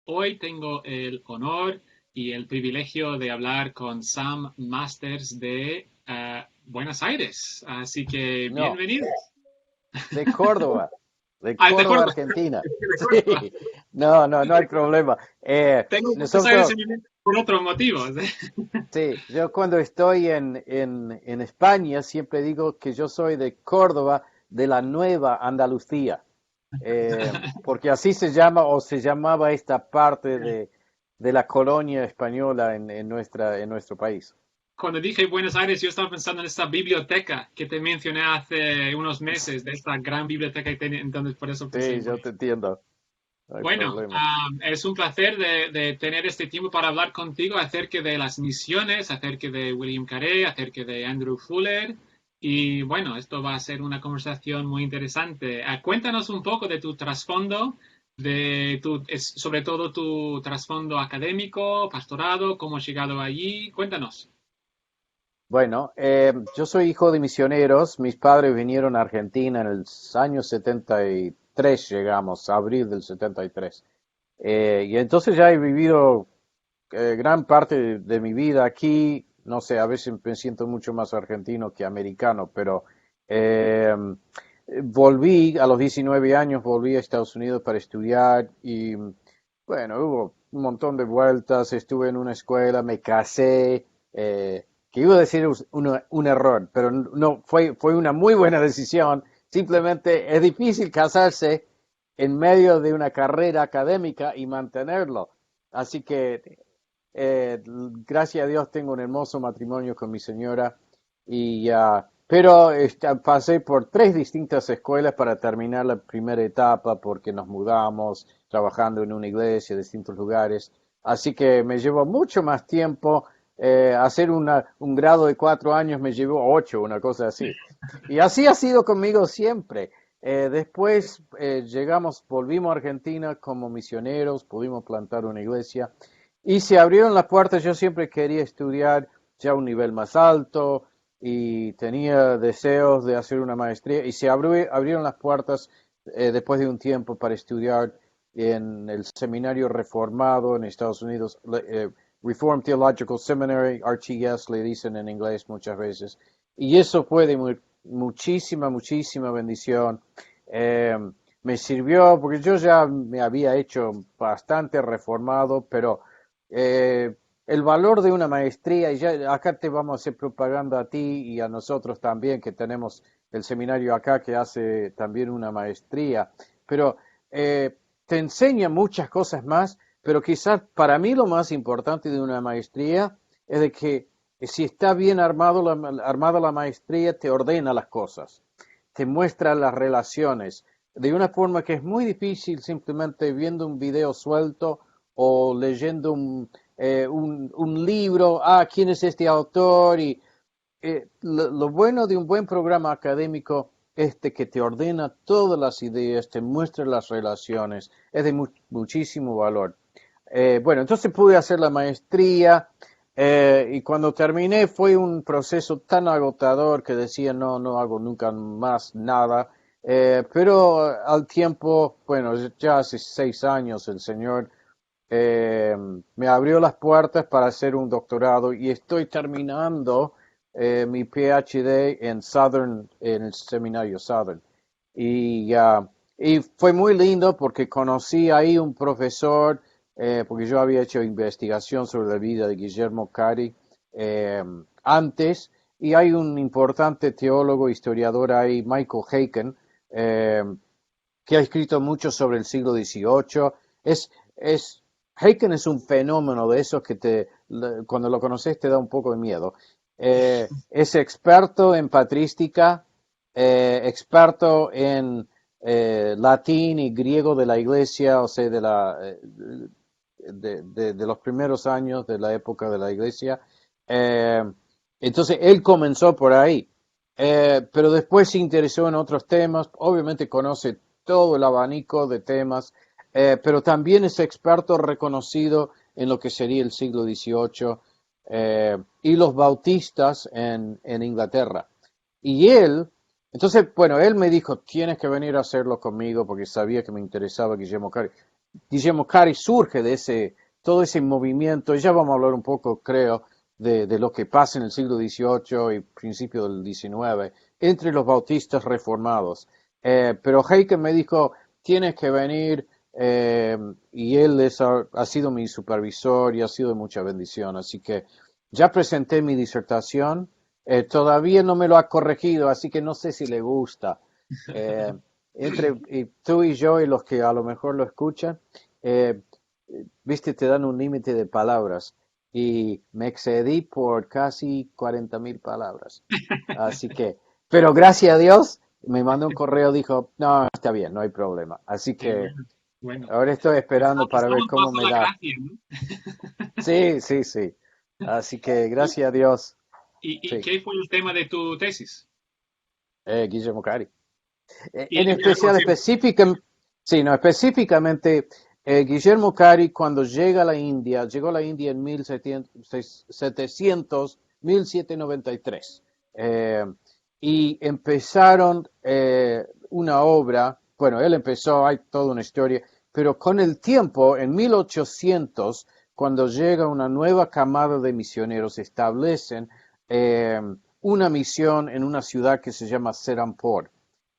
Hoy tengo el honor y el privilegio de hablar con Sam Masters de Buenos Aires. Así que No, bienvenido. De Ah, es de Córdoba, Córdoba. Argentina. De Córdoba. Sí, no, no, no hay problema. Tengo Buenos Aires Nosotros, en mi mente por otros motivos. sí, yo cuando estoy en España siempre digo que yo soy de Córdoba, de la Nueva Andalucía, porque así se llama o se llamaba esta parte de la colonia española en nuestro país. Cuando dije Buenos Aires, yo estaba pensando en esta biblioteca que te mencioné hace unos meses, de esta gran biblioteca que tiene, entonces por eso pensé Sí, en yo te Buenos. entiendo, no hay Bueno, problema. es un placer de tener este tiempo para hablar contigo acerca de las misiones, acerca de William Carey, acerca de Andrew Fuller. Y bueno, esto va a ser una conversación muy interesante. Cuéntanos un poco de tu trasfondo, sobre todo tu trasfondo académico, pastorado, cómo has llegado allí. Cuéntanos. Bueno, yo soy hijo de misioneros. Mis padres vinieron a Argentina en el año 73, llegamos, abril del 73. Y entonces ya he vivido gran parte de mi vida aquí. No sé, a veces me siento mucho más argentino que americano, pero eh, volví a los 19 años, volví a Estados Unidos para estudiar y bueno, hubo un montón de vueltas, estuve en una escuela, me casé, que iba a decir un error, pero no, fue una muy buena decisión. Simplemente es difícil casarse en medio de una carrera académica y mantenerlo. Así que, gracias a Dios, tengo un hermoso matrimonio con mi señora y pero pasé por tres distintas escuelas para terminar la primera etapa porque nos mudamos, trabajando en una iglesia, distintos lugares. Así que me llevó mucho más tiempo. Hacer un grado de 4 años me llevó 8, una cosa así. Y así ha sido conmigo siempre. Después volvimos a Argentina como misioneros, pudimos plantar una iglesia y se abrieron las puertas. Yo siempre quería estudiar ya a un nivel más alto y tenía deseos de hacer una maestría y abrieron las puertas después de un tiempo para estudiar en el seminario reformado en Estados Unidos, Reformed Theological Seminary, RTS le dicen en inglés muchas veces, y eso fue de muchísima, muchísima bendición. Eh, Me sirvió porque yo ya me había hecho bastante reformado, pero el valor de una maestría, y ya acá te vamos a hacer propaganda a ti y a nosotros también, que tenemos el seminario acá que hace también una maestría, pero te enseña muchas cosas más, pero quizás para mí lo más importante de una maestría es de que si está bien armada la maestría, te ordena las cosas, te muestra las relaciones, de una forma que es muy difícil simplemente viendo un video suelto o leyendo un libro, quién es este autor, y lo bueno de un buen programa académico es de que te ordena todas las ideas, te muestra las relaciones, es de muchísimo valor. Bueno, entonces pude hacer la maestría y cuando terminé fue un proceso tan agotador que decía no, no hago nunca más nada. Pero al tiempo, bueno, ya hace 6 años el Señor eh, me abrió las puertas para hacer un doctorado y estoy terminando mi PhD en el seminario Southern. Y, y fue muy lindo porque conocí ahí un profesor, porque yo había hecho investigación sobre la vida de Guillermo Cari eh, antes, y hay un importante teólogo, historiador ahí, Michael Haken, eh, que ha escrito mucho sobre el siglo XVIII. Es, Haken es un fenómeno de esos que cuando lo conoces te da un poco de miedo. Es experto en patrística, experto en latín y griego de la iglesia, o sea, de los primeros años de la época de la iglesia. Eh, entonces, él comenzó por ahí. Pero después se interesó en otros temas, obviamente conoce todo el abanico de temas, pero también es experto reconocido en lo que sería el siglo XVIII y los bautistas en Inglaterra. Y entonces, bueno, él me dijo, tienes que venir a hacerlo conmigo porque sabía que me interesaba Guillermo Cari. Guillermo Cari surge de todo ese movimiento, y ya vamos a hablar un poco, creo, de lo que pasa en el siglo XVIII y principio del XIX entre los bautistas reformados. Pero Heike me dijo, tienes que venir, y él ha sido mi supervisor y ha sido de mucha bendición. Así que ya presenté mi disertación, todavía no me lo ha corregido, así que no sé si le gusta. Eh, entre tú y yo y los que a lo mejor lo escuchan, eh, viste, te dan un límite de palabras y me excedí por casi 40.000 palabras. Así que, pero gracias a Dios, me mandó un correo, dijo, no, está bien, no hay problema. Así Qué que bueno. Bueno, ahora estoy esperando para ver estamos cómo bajo me la da. gracia, ¿no? Sí, sí, sí. Así que gracias a Dios. ¿Y Sí, qué fue el tema de tu tesis? Guillermo Cari. Y, En especial, sí, sí, no, específicamente, Guillermo Cari cuando llega a la India, llegó a la India en 1793, y empezaron una obra, bueno, él empezó, hay toda una historia, pero con el tiempo, en 1800, cuando llega una nueva camada de misioneros, establecen eh, una misión en una ciudad que se llama Serampore.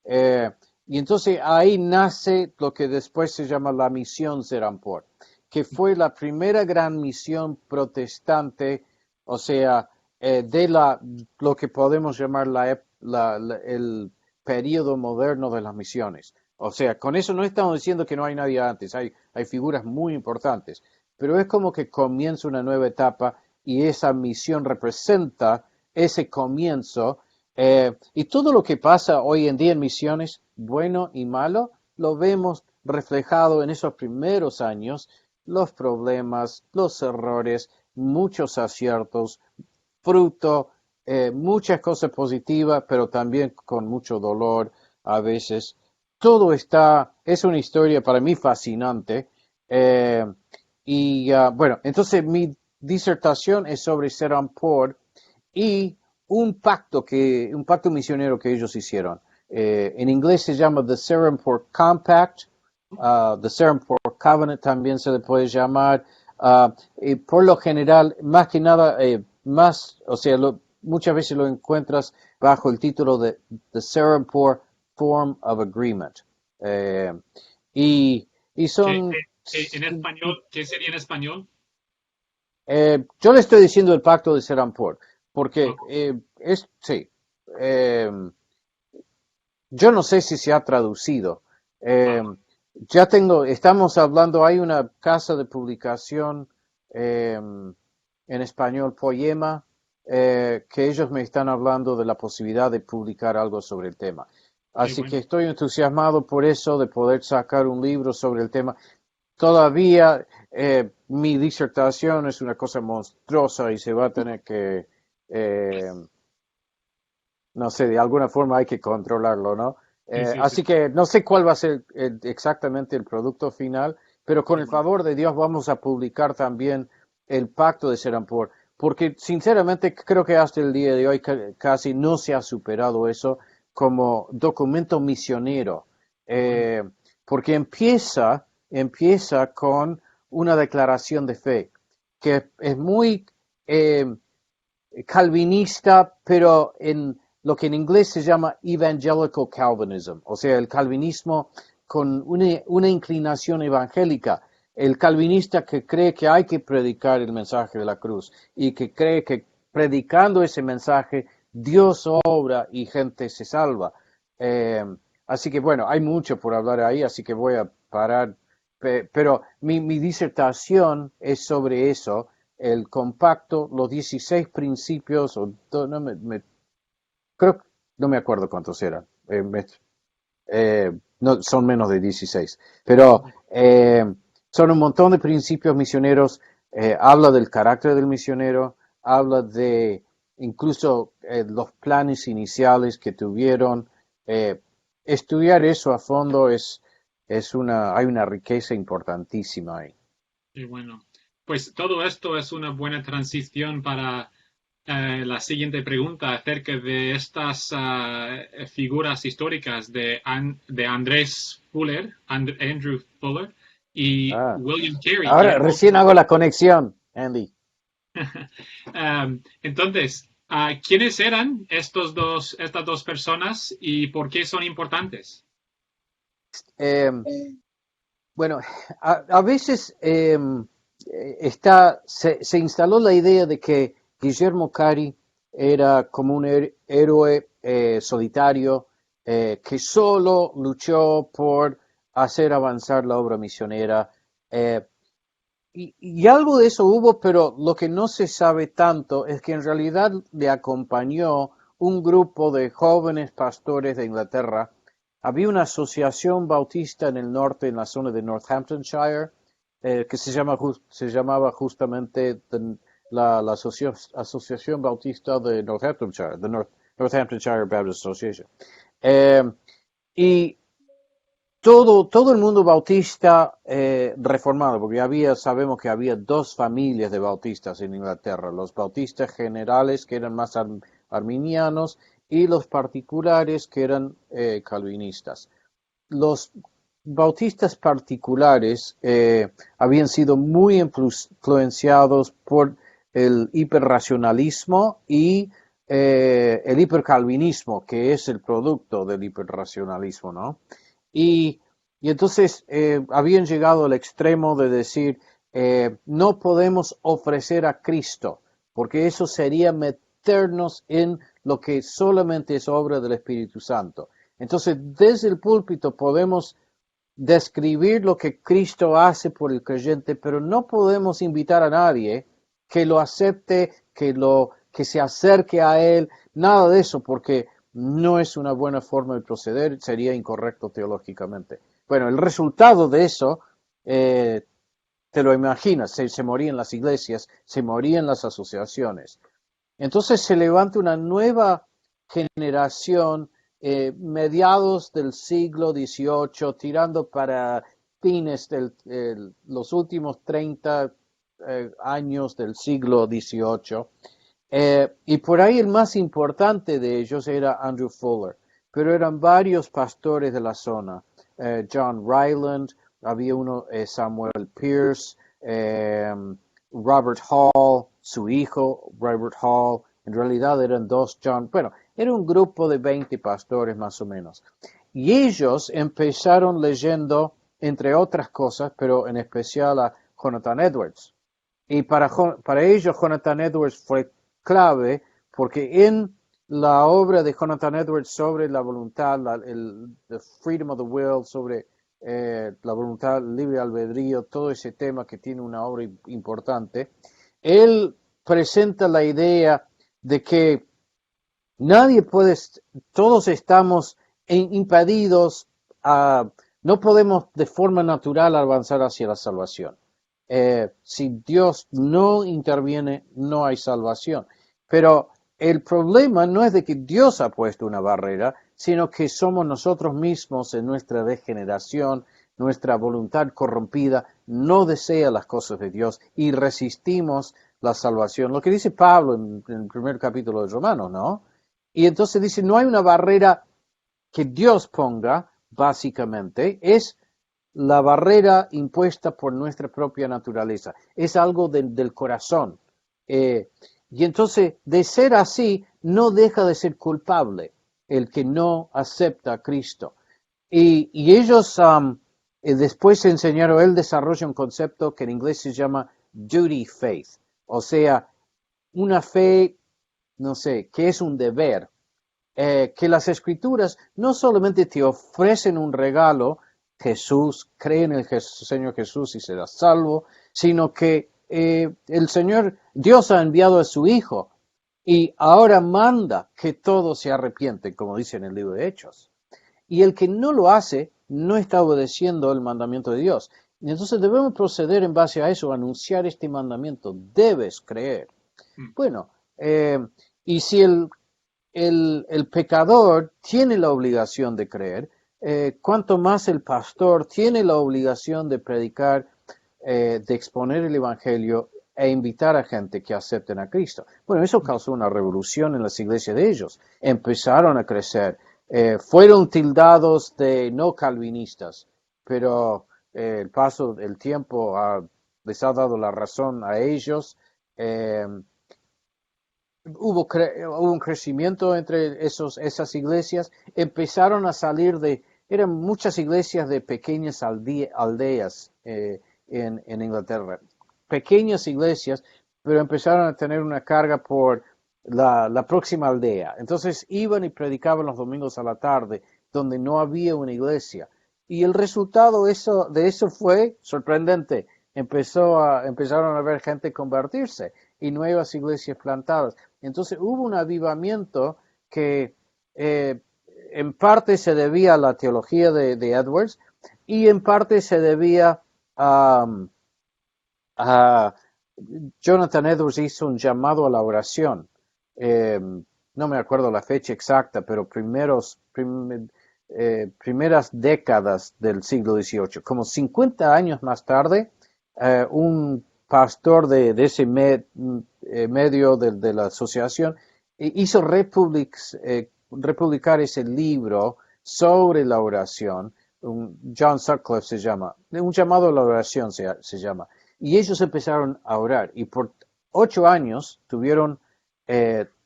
Eh, y entonces ahí nace lo que después se llama la misión Serampore, que fue la primera gran misión protestante, o sea, de lo que podemos llamar el periodo moderno de las misiones. O sea, con eso no estamos diciendo que no hay nadie antes, hay figuras muy importantes, pero es como que comienza una nueva etapa y esa misión representa ese comienzo, y todo lo que pasa hoy en día en misiones, bueno y malo, lo vemos reflejado en esos primeros años, los problemas, los errores, muchos aciertos, fruto, muchas cosas positivas, pero también con mucho dolor a veces. Todo es una historia para mí fascinante. eh, bueno, entonces mi disertación es sobre Serampore y un pacto misionero que ellos hicieron. En inglés se llama The Serampore Compact, The Serampore Covenant también se le puede llamar. Y por lo general, más que nada, o sea, muchas veces lo encuentras bajo el título de The Serampore Form of Agreement. Eh, y, y son, en español, ¿qué sería en español? yo le estoy diciendo el pacto de Serampore, porque Oh, sí, eh, yo no sé si se ha traducido. Eh, ah, estamos hablando, hay una casa de publicación en español, Poema, que ellos me están hablando de la posibilidad de publicar algo sobre el tema. qué Así que bueno. estoy entusiasmado por eso, de poder sacar un libro sobre el tema. Todavía mi disertación es una cosa monstruosa y se va a tener que, eh, no sé, de alguna forma hay que controlarlo, ¿no? Sí, sí, sí. Así que no sé cuál va a ser exactamente el producto final, pero con Qué el bueno. favor de Dios vamos a publicar también el pacto de Serampore, porque sinceramente creo que hasta el día de hoy casi no se ha superado eso como documento misionero, Qué bueno. eh, porque empieza con una declaración de fe, que es muy eh, calvinista, pero en lo que en inglés se llama evangelical Calvinism, o sea, el calvinismo con una inclinación evangélica, el calvinista que cree que hay que predicar el mensaje de la cruz y que cree que predicando ese mensaje Dios obra y gente se salva. Eh, Así que bueno, hay mucho por hablar ahí, así que voy a parar, pero mi disertación es sobre eso, el compacto, los 16 principios, no creo, no me acuerdo cuántos eran, no, son menos de 16, pero son un montón de principios misioneros, habla del carácter del misionero, habla de incluso los planes iniciales que tuvieron, eh, estudiar eso a fondo hay una riqueza importantísima ahí. Qué bueno. Pues todo esto es una buena transición para la siguiente pregunta acerca de estas figuras históricas de Andrés Fuller, Andrew Fuller. y Ah, William Carey, que ahora era recién hago la conexión, Andy. Entonces, ¿quiénes eran estas dos personas y por qué son importantes? Eh, bueno, a veces se instaló la idea de que Guillermo Cari era como un héroe solitario que solo luchó por hacer avanzar la obra misionera. eh, y algo de eso hubo, pero lo que no se sabe tanto es que en realidad le acompañó un grupo de jóvenes pastores de Inglaterra. Había una asociación bautista en el norte, en la zona de Northamptonshire, que se llamaba justamente la Asociación Bautista de Northamptonshire, the Northamptonshire Baptist Association. Eh, y todo el mundo bautista reformado, porque sabemos que había dos familias de bautistas en Inglaterra, los bautistas generales que eran más arminianos y los particulares que eran calvinistas. Los bautistas particulares habían sido muy influenciados por el hiperracionalismo y el hipercalvinismo, que es el producto del hiperracionalismo, ¿no? Y, y entonces habían llegado al extremo de decir, no podemos ofrecer a Cristo, porque eso sería meternos en lo que solamente es obra del Espíritu Santo. Entonces, desde el púlpito podemos describir lo que Cristo hace por el creyente, pero no podemos invitar a nadie que lo acepte, que se acerque a él, nada de eso, porque no es una buena forma de proceder, sería incorrecto teológicamente. Bueno, el resultado de eso, te lo imaginas, se morían las iglesias, se morían las asociaciones. Entonces se levanta una nueva generación, mediados del siglo XVIII, tirando para fines de los últimos 30 años del siglo XVIII. Y por ahí el más importante de ellos era Andrew Fuller, pero eran varios pastores de la zona. John Ryland, había uno, Samuel Pierce, Robert Hall, su hijo, Robert Hall, en realidad eran dos John, bueno, era un grupo de 20 pastores más o menos. Y ellos empezaron leyendo, entre otras cosas, pero en especial a Jonathan Edwards. Y para ellos Jonathan Edwards fue clave porque en la obra de Jonathan Edwards sobre la voluntad, the freedom of the will, sobre la voluntad, libre albedrío, todo ese tema que tiene una obra importante, él presenta la idea de que nadie puede, todos estamos impedidos, no podemos de forma natural avanzar hacia la salvación. Si Dios no interviene, no hay salvación. Pero el problema no es de que Dios ha puesto una barrera, sino que somos nosotros mismos en nuestra degeneración, nuestra voluntad corrompida, no desea las cosas de Dios y resistimos la salvación. Lo que dice Pablo en el primer capítulo de Romanos, ¿no? Y entonces dice, no hay una barrera que Dios ponga, básicamente, es la barrera impuesta por nuestra propia naturaleza. Es algo del corazón. Y entonces, de ser así, no deja de ser culpable el que no acepta a Cristo. Y ellos después enseñaron, él desarrolla un concepto que en inglés se llama duty faith, o sea, una fe, no sé, que es un deber, que las escrituras no solamente te ofrecen un regalo, Jesús, cree en el Señor Jesús y serás salvo, sino que el Señor, Dios ha enviado a su Hijo y ahora manda que todos se arrepienten, como dice en el libro de Hechos. Y el que no lo hace, no está obedeciendo el mandamiento de Dios. Y entonces debemos proceder en base a eso, anunciar este mandamiento. Debes creer. Bueno, y si el pecador tiene la obligación de creer, cuanto más el pastor tiene la obligación de predicar, de exponer el Evangelio e invitar a gente que acepten a Cristo. Bueno, eso causó una revolución en las iglesias de ellos. Empezaron a crecer. Fueron tildados de no calvinistas, pero el paso del tiempo les ha dado la razón a ellos. Eh, hubo un crecimiento entre esas iglesias, empezaron a salir eran muchas iglesias de pequeñas aldeas en Inglaterra, pequeñas iglesias, pero empezaron a tener una carga por la próxima aldea. Entonces iban y predicaban los domingos a la tarde, donde no había una iglesia. Y el resultado de eso fue sorprendente. Empezaron a ver gente convertirse y nuevas iglesias plantadas. Entonces hubo un avivamiento que en parte se debía a la teología de Edwards y en parte se debía a Jonathan Edwards hizo un llamado a la oración. No me acuerdo la fecha exacta, pero primeras décadas del siglo XVIII, como 50 años más tarde, un pastor de ese medio de la asociación hizo republicar ese libro sobre la oración. John Sutcliffe se llama, un llamado a la oración se llama. Y ellos empezaron a orar y por 8 años tuvieron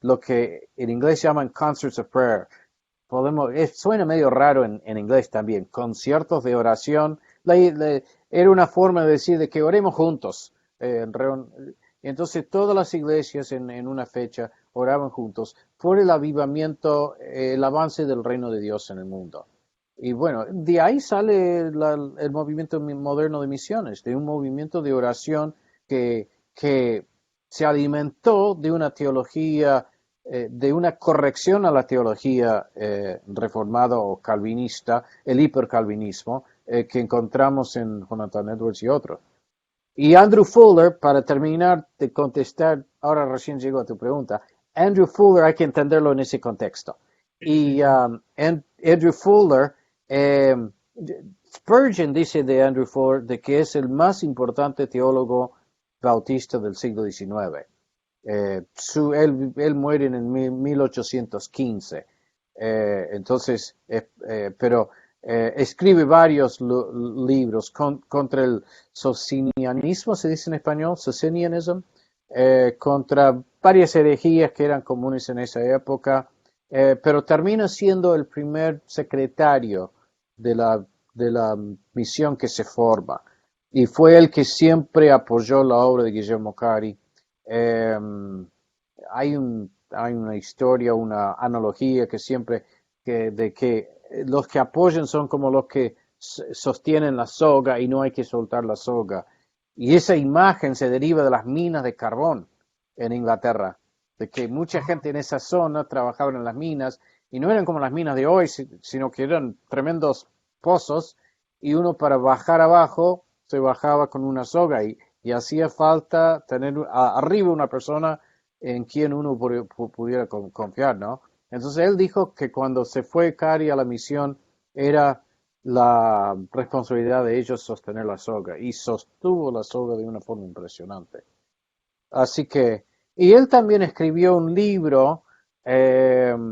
lo que en inglés llaman concerts of prayer. Suena medio raro en inglés también, conciertos de oración. Era una forma de decir de que oremos juntos. Entonces todas las iglesias en una fecha oraban juntos por el avivamiento, el avance del reino de Dios en el mundo. Y bueno, de ahí sale el movimiento moderno de misiones, de un movimiento de oración que se alimentó de una teología, de una corrección a la teología reformada o calvinista, el hipercalvinismo, que encontramos en Jonathan Edwards y otros. Y Andrew Fuller, para terminar de contestar, ahora recién llegó a tu pregunta, Andrew Fuller hay que entenderlo en ese contexto. Y Andrew Fuller, Spurgeon dice de Andrew Fuller de que es el más importante teólogo bautista del siglo XIX. Él muere en 1815. Pero escribe varios libros contra el socinianismo, se dice en español, socinianism, contra varias herejías que eran comunes en esa época, pero termina siendo el primer secretario de la misión que se forma. Y fue el que siempre apoyó la obra de Guillermo Cari. Hay una historia, una analogía de que los que apoyan son como los que sostienen la soga y no hay que soltar la soga. Y esa imagen se deriva de las minas de carbón en Inglaterra, de que mucha gente en esa zona trabajaba en las minas y no eran como las minas de hoy, sino que eran tremendos pozos y uno para bajar abajo se bajaba con una soga y hacía falta tener arriba una persona en quien uno pudiera confiar, ¿no? Entonces él dijo que cuando se fue Cari a la misión era la responsabilidad de ellos sostener la soga y sostuvo la soga de una forma impresionante. Así que, y él también escribió un libro que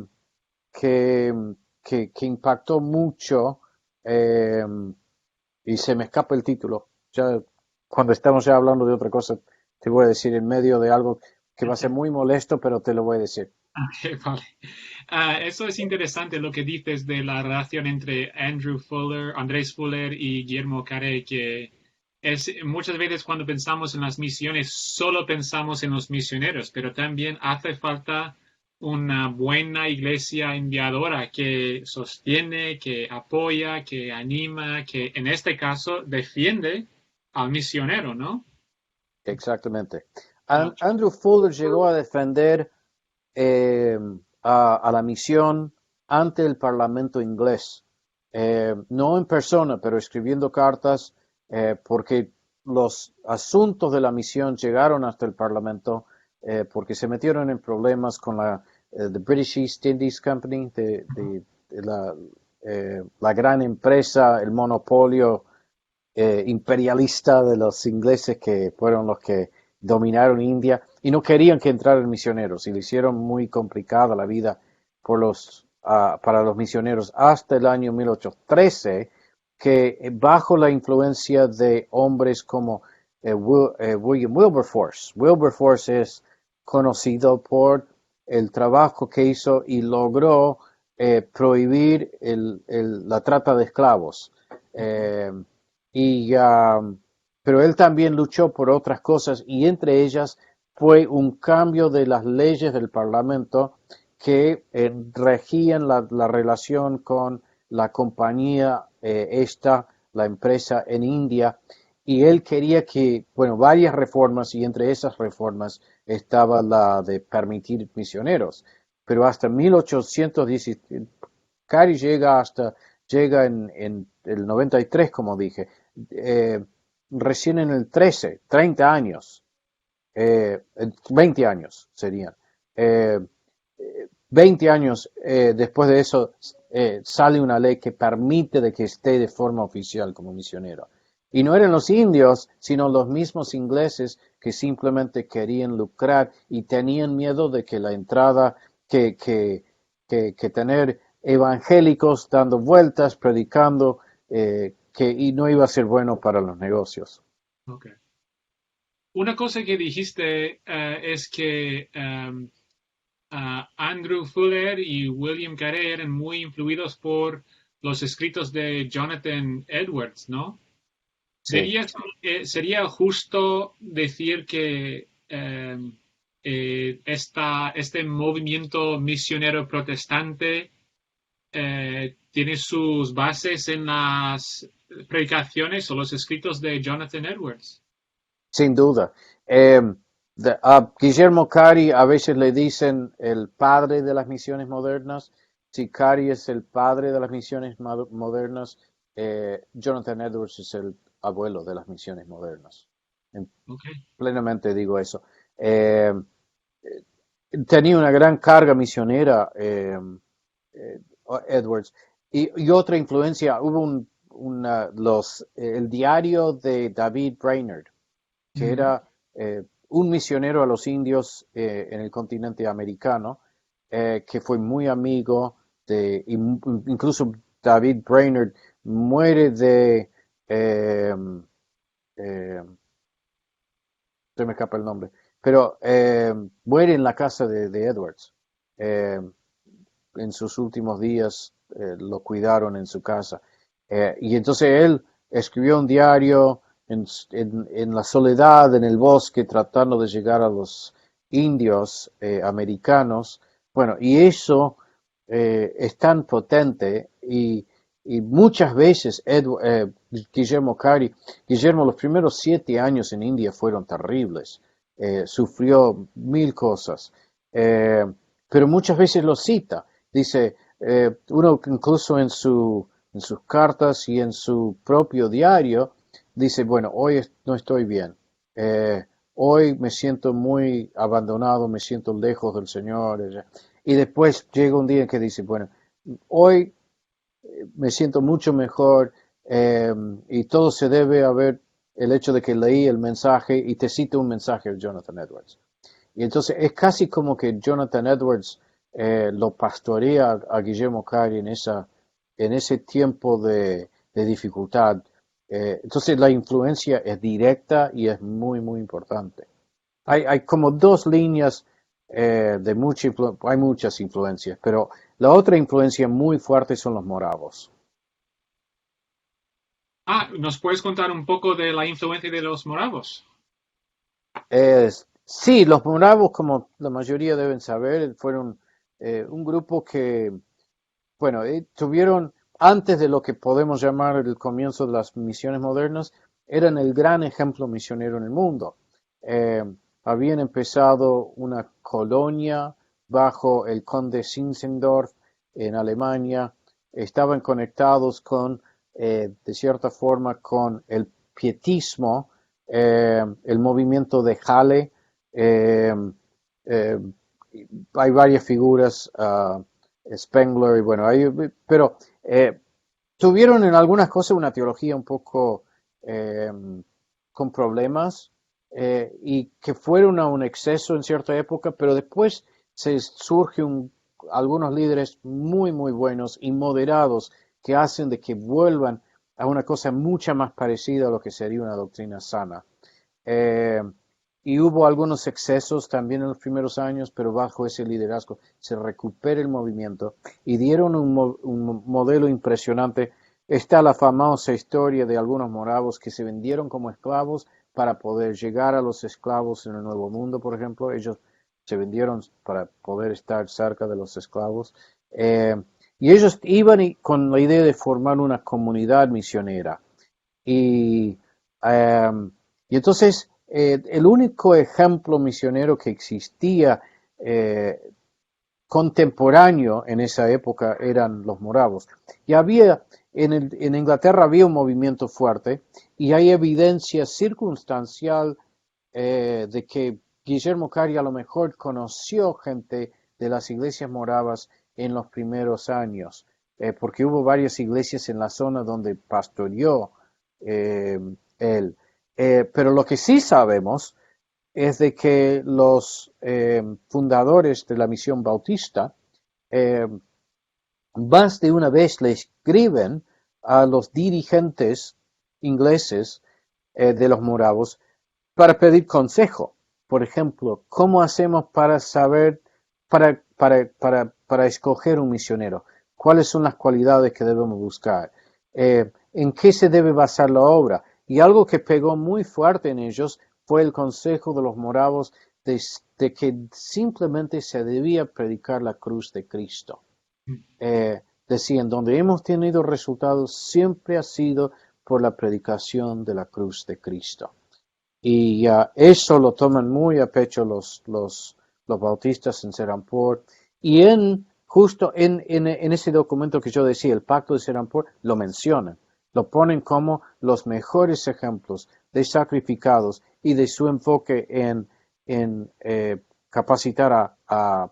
impactó mucho y se me escapa el título. Ya cuando estamos ya hablando de otra cosa, te voy a decir en medio de algo que va a ser muy molesto, pero te lo voy a decir. Okay, vale. Eso es interesante lo que dices de la relación entre Andrés Fuller y Guillermo Carey, que es muchas veces cuando pensamos en las misiones solo pensamos en los misioneros, pero también hace falta una buena iglesia enviadora que sostiene, que apoya, que anima, que en este caso defiende al misionero, ¿no? Exactamente. Andrew Fuller llegó a defender a la misión ante el Parlamento inglés, no en persona, pero escribiendo cartas, porque los asuntos de la misión llegaron hasta el Parlamento, porque se metieron en problemas con the British East Indies Company, la gran empresa, el monopolio imperialista de los ingleses que fueron los que dominaron India y no querían que entraran misioneros y le hicieron muy complicada la vida para los misioneros hasta el año 1813 que bajo la influencia de hombres como William Wilberforce. Wilberforce es conocido por el trabajo que hizo y logró prohibir la trata de esclavos. Eh, y, pero él también luchó por otras cosas y entre ellas fue un cambio de las leyes del Parlamento que regían la relación con la compañía la empresa en India, y él quería que, bueno, varias reformas, y entre esas reformas estaba la de permitir misioneros, pero hasta 1810, Cary llega en el 93, como dije, eh, recién en el 13, 30 años, 20 años serían. Eh, 20 años después de eso sale una ley que permite de que esté de forma oficial como misionero. Y no eran los indios, sino los mismos ingleses que simplemente querían lucrar y tenían miedo de que la entrada, que tener evangélicos dando vueltas, predicando, y no iba a ser bueno para los negocios. Ok. Una cosa que dijiste es que Andrew Fuller y William Carey eran muy influidos por los escritos de Jonathan Edwards, ¿no? Sí. ¿Sería justo decir que este movimiento misionero protestante tiene sus bases en las predicaciones o los escritos de Jonathan Edwards? Sin duda. Eh, a Guillermo Cari a veces le dicen el padre de las misiones modernas. Si Cari es el padre de las misiones modernas, Jonathan Edwards es el abuelo de las misiones modernas. Okay. Plenamente digo eso. Eh, Tenía una gran carga misionera, eh, Edwards. Y otra influencia, hubo el diario de David Brainerd, que Mm, era un misionero a los indios en el continente americano, que fue muy amigo incluso David Brainerd muere eh, eh, se me escapa el nombre, pero muere en la casa de Edwards. Eh, en sus últimos días lo cuidaron en su casa. Y entonces él escribió un diario en la soledad, en el bosque, tratando de llegar a los indios americanos. Bueno, y eso es tan potente y muchas veces Guillermo Cari, Guillermo, los primeros 7 años en India fueron terribles. Sufrió mil cosas, pero muchas veces lo cita. Dice, uno incluso en sus cartas y en su propio diario, dice, bueno, hoy no estoy bien. Hoy me siento muy abandonado, me siento lejos del Señor. Y después llega un día en que dice, bueno, hoy me siento mucho mejor y todo se debe a ver el hecho de que leí el mensaje y te cito un mensaje de Jonathan Edwards. Y entonces es casi como que Jonathan Edwards lo pastorea a Guillermo Cari en ese tiempo de dificultad. Entonces la influencia es directa y es muy, muy importante. Hay como dos líneas hay muchas influencias, pero la otra influencia muy fuerte son los moravos. ¿nos puedes contar un poco de la influencia de los moravos? Sí, los moravos, como la mayoría deben saber, fueron un grupo que, bueno, tuvieron, antes de lo que podemos llamar el comienzo de las misiones modernas, eran el gran ejemplo misionero en el mundo. Eh, Habían empezado una colonia bajo el conde Zinzendorf en Alemania, estaban conectados de cierta forma, con el pietismo, el movimiento de Halle. eh, eh, Hay varias figuras, Spengler, y bueno, pero tuvieron en algunas cosas una teología un poco eh, con problemas y que fueron a un exceso en cierta época, pero después surge algunos líderes muy, muy buenos y moderados que hacen de que vuelvan a una cosa mucho más parecida a lo que sería una doctrina sana. Eh, y hubo algunos excesos también en los primeros años, pero bajo ese liderazgo se recupera el movimiento y dieron un modelo impresionante. Está la famosa historia de algunos moravos que se vendieron como esclavos para poder llegar a los esclavos en el Nuevo Mundo, por ejemplo. Ellos se vendieron para poder estar cerca de los esclavos. Y ellos iban con la idea de formar una comunidad misionera. Y, y entonces el único ejemplo misionero que existía contemporáneo en esa época eran los moravos. Y en Inglaterra había un movimiento fuerte y hay evidencia circunstancial de que Guillermo Cari a lo mejor conoció gente de las iglesias moravas en los primeros años, porque hubo varias iglesias en la zona donde pastoreó él. Pero lo que sí sabemos es de que los fundadores de la misión bautista eh, más de una vez le escriben a los dirigentes ingleses de los moravos para pedir consejo. Por ejemplo, ¿cómo hacemos para saber, para escoger un misionero? ¿Cuáles son las cualidades que debemos buscar? ¿En qué se debe basar la obra? Y algo que pegó muy fuerte en ellos fue el consejo de los moravos de que simplemente se debía predicar la cruz de Cristo. Decían, donde hemos tenido resultados siempre ha sido por la predicación de la cruz de Cristo. Y eso lo toman muy a pecho los bautistas en Serampore. Y justo en ese documento que yo decía, el Pacto de Serampore, lo mencionan. Lo ponen como los mejores ejemplos de sacrificados y de su enfoque en capacitar a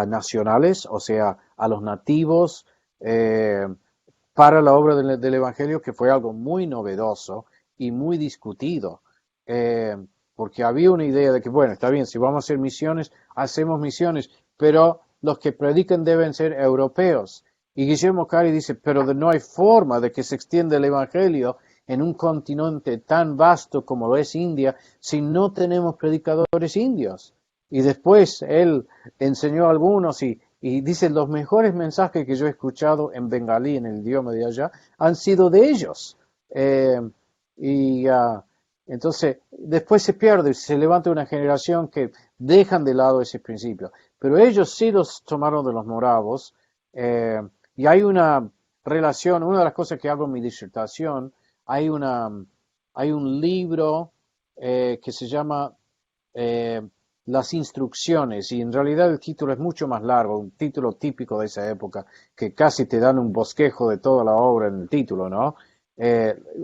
nacionales, o sea, a los nativos, para la obra del Evangelio, que fue algo muy novedoso y muy discutido. Porque había una idea de que, bueno, está bien, si vamos a hacer misiones, hacemos misiones, pero los que predican deben ser europeos. Y Guillermo Cari dice, pero no hay forma de que se extienda el Evangelio en un continente tan vasto como lo es India si no tenemos predicadores indios. Y después él enseñó a algunos y dice, los mejores mensajes que yo he escuchado en bengalí, en el idioma de allá, han sido de ellos. Entonces, después se pierde, se levanta una generación que dejan de lado ese principio. Pero ellos sí los tomaron de los moravos. Y hay una relación, una de las cosas que hago en mi disertación, hay un libro que se llama Las instrucciones, y en realidad el título es mucho más largo, un título típico de esa época, que casi te dan un bosquejo de toda la obra en el título, ¿no?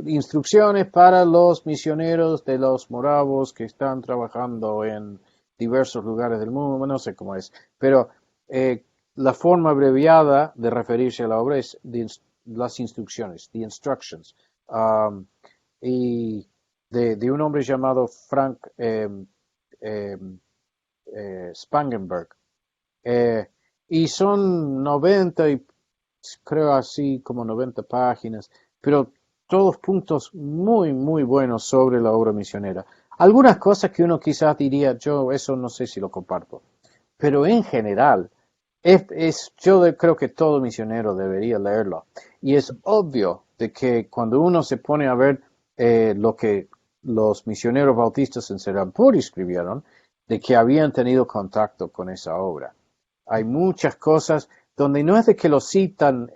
Instrucciones para los misioneros de los moravos que están trabajando en diversos lugares del mundo, no sé cómo es, pero la forma abreviada de referirse a la obra es las instrucciones, the instructions, y de un hombre llamado Frank Spangenberg, y son 90 y creo así como 90 páginas, pero todos puntos muy, muy buenos sobre la obra misionera. Algunas cosas que uno quizás diría, yo eso no sé si lo comparto, pero en general, yo creo que todo misionero debería leerlo. Y es obvio de que cuando uno se pone a ver lo que los misioneros bautistas en Serampore escribieron, de que habían tenido contacto con esa obra. Hay muchas cosas donde no es de que lo citan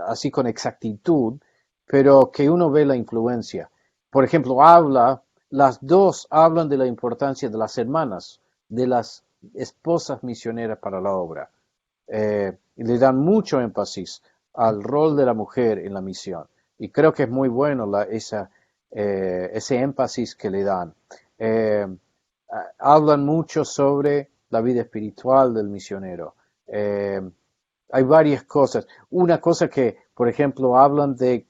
así con exactitud, pero que uno ve la influencia. Por ejemplo, las dos hablan de la importancia de las hermanas, de las esposas misioneras para la obra. Y le dan mucho énfasis al rol de la mujer en la misión. Y creo que es muy bueno ese énfasis que le dan. Hablan mucho sobre la vida espiritual del misionero. Hay varias cosas. Una cosa que, por ejemplo, hablan de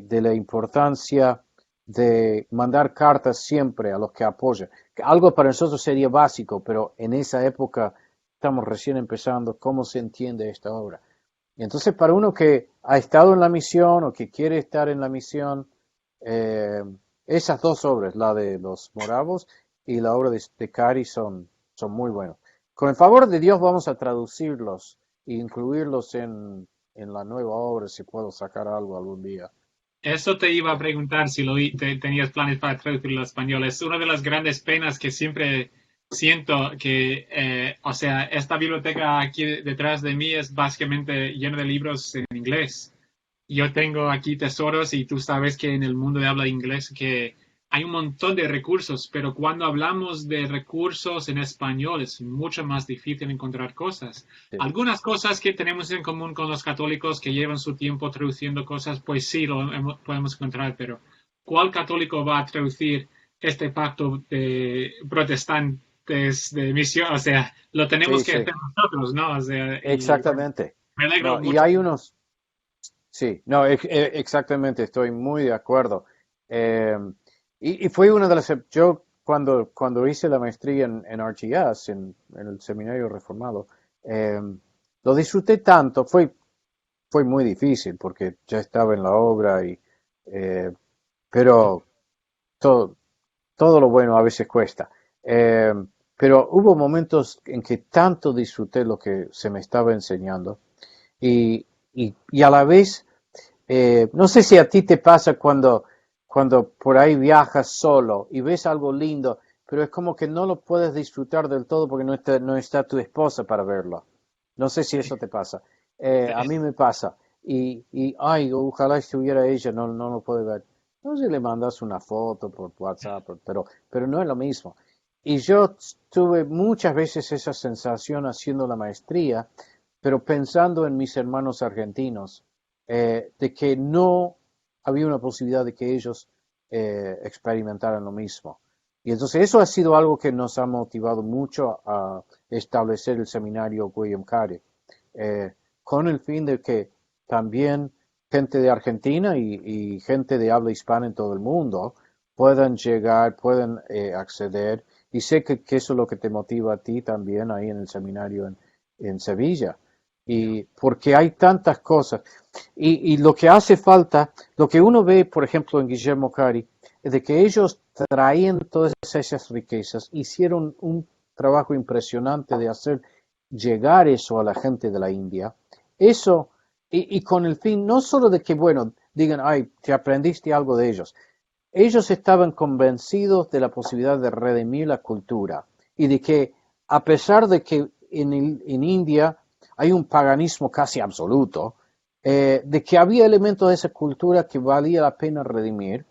la importancia de mandar cartas siempre a los que apoyan. Algo para nosotros sería básico, pero en esa época estamos recién empezando cómo se entiende esta obra. Y entonces para uno que ha estado en la misión o que quiere estar en la misión, eh, esas dos obras, la de los moravos y la obra de Cari, son muy buenos. Con el favor de Dios vamos a traducirlos e incluirlos en la nueva obra, si puedo sacar algo algún día. Eso te iba a preguntar si tenías planes para traducirlo al español. Es una de las grandes penas que siempre siento que, o sea, esta biblioteca aquí detrás de mí es básicamente llena de libros en inglés. Yo tengo aquí tesoros y tú sabes que en el mundo de habla inglés que hay un montón de recursos, pero cuando hablamos de recursos en español es mucho más difícil encontrar cosas. Sí, Algunas cosas que tenemos en común con los católicos que llevan su tiempo traduciendo cosas, pues sí, podemos encontrar, pero ¿cuál católico va a traducir este pacto de protestantes de misión? O sea, lo tenemos sí, que sí, hacer nosotros, ¿no? O sea, y bueno, exactamente. me alegro No, y mucho. hay unos, sí, no, exactamente, estoy muy de acuerdo. Eh, y fue una de las, yo cuando hice la maestría en RTS, en el Seminario Reformado, eh, lo disfruté tanto, fue muy difícil porque ya estaba en la obra, eh, pero todo, todo lo bueno a veces cuesta. Eh, pero hubo momentos en que tanto disfruté lo que se me estaba enseñando y, y a la vez no sé si a ti te pasa cuando por ahí viajas solo y ves algo lindo, pero es como que no lo puedes disfrutar del todo porque no está tu esposa para verlo. No sé si Sí, eso te pasa. sí. A mí me pasa. Ay, ojalá estuviera ella, no lo puede ver. No sé, le mandas una foto por WhatsApp, pero no es lo mismo. Y yo tuve muchas veces esa sensación haciendo la maestría, pero pensando en mis hermanos argentinos de que no había una posibilidad de que ellos experimentaran lo mismo. Y entonces eso ha sido algo que nos ha motivado mucho a establecer el seminario William Carey, con el fin de que también gente de Argentina y gente de habla hispana en todo el mundo puedan llegar, puedan acceder. Y sé que eso es lo que te motiva a ti también ahí en el seminario en Sevilla. Ya. Y porque hay tantas cosas. Y lo que hace falta, lo que uno ve, por ejemplo, en Guillermo Cari, es de que ellos traían todas esas riquezas, hicieron un trabajo impresionante de hacer llegar eso a la gente de la India. Eso, y con el fin no solo de que, bueno, digan, ay, te aprendiste algo de ellos. Ellos estaban convencidos de la posibilidad de redimir la cultura y de que, a pesar de que en India hay un paganismo casi absoluto, de que había elementos de esa cultura que valía la pena redimir.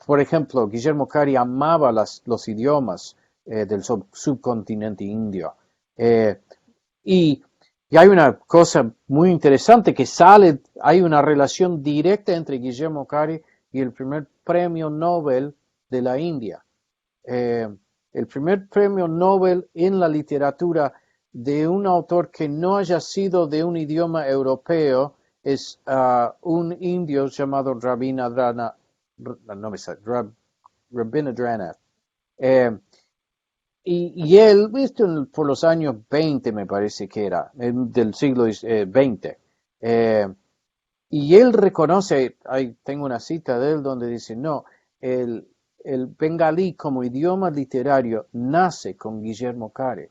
Por ejemplo, Guillermo Cari amaba los idiomas del subcontinente indio. Eh, y, y hay una cosa muy interesante que sale, hay una relación directa entre Guillermo Cari y el primer premio Nobel de la India. Eh, el primer premio Nobel en la literatura de un autor que no haya sido de un idioma europeo es un indio llamado Rabindranath, no me sale, Rabindranath. Eh, y él, visto por los años 20 me parece que era, del siglo XX, y él reconoce, ahí tengo una cita de él donde dice, no, el, el bengalí como idioma literario nace con Guillermo Cari.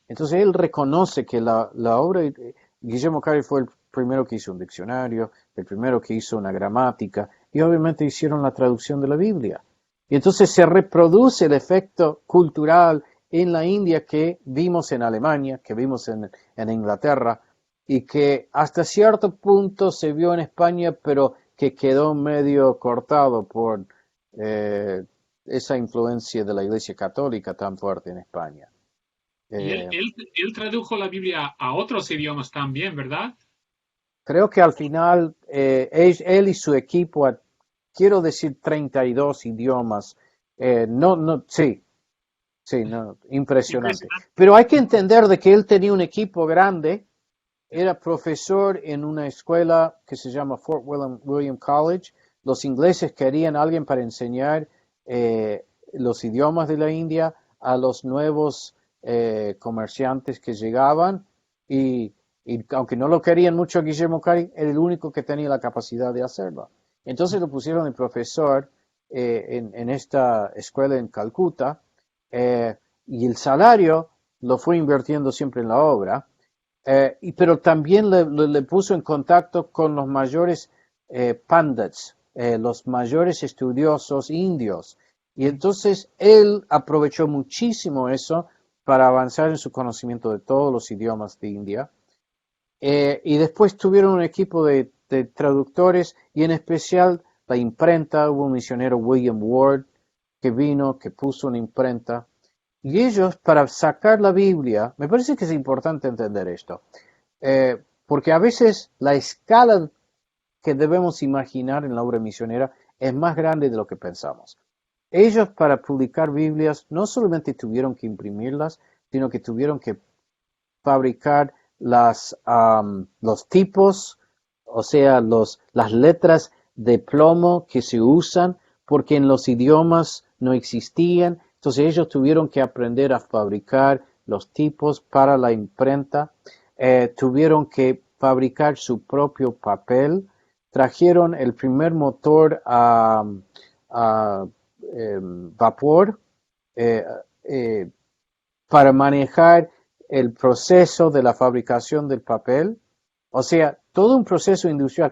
Entonces él reconoce que la obra de Guillermo Cari fue el primero que hizo un diccionario, el primero que hizo una gramática, y obviamente hicieron la traducción de la Biblia. Y entonces se reproduce el efecto cultural en la India que vimos en Alemania, que vimos en Inglaterra, y que hasta cierto punto se vio en España, pero que quedó medio cortado por eh, esa influencia de la Iglesia Católica tan fuerte en España. Y Eh, él tradujo la Biblia a otros idiomas también, ¿verdad? Creo que al final él y su equipo, quiero decir 32 idiomas, no, sí, sí, no, impresionante. Impresionante. Pero hay que entender de que él tenía un equipo grande, era profesor en una escuela que se llama Fort William College. Los ingleses querían a alguien para enseñar los idiomas de la India a los nuevos comerciantes que llegaban y Y aunque no lo querían mucho a Guillermo Cari, era el único que tenía la capacidad de hacerlo. Entonces lo pusieron de profesor en esta escuela en Calcuta, y el salario lo fue invirtiendo siempre en la obra, pero también le puso en contacto con los mayores pandits, los mayores estudiosos indios. Y entonces él aprovechó muchísimo eso para avanzar en su conocimiento de todos los idiomas de India. Y después tuvieron un equipo de traductores y en especial la imprenta. Hubo un misionero, William Ward, que vino, que puso una imprenta. Y ellos, para sacar la Biblia, me parece que es importante entender esto, porque a veces la escala que debemos imaginar en la obra misionera es más grande de lo que pensamos. Ellos, para publicar Biblias, no solamente tuvieron que imprimirlas, sino que tuvieron que fabricar los tipos, o sea, las letras de plomo que se usan, porque en los idiomas no existían. Entonces ellos tuvieron que aprender a fabricar los tipos para la imprenta, tuvieron que fabricar su propio papel, trajeron el primer motor a vapor, eh, eh, para manejar el proceso de la fabricación del papel, o sea, todo un proceso industrial.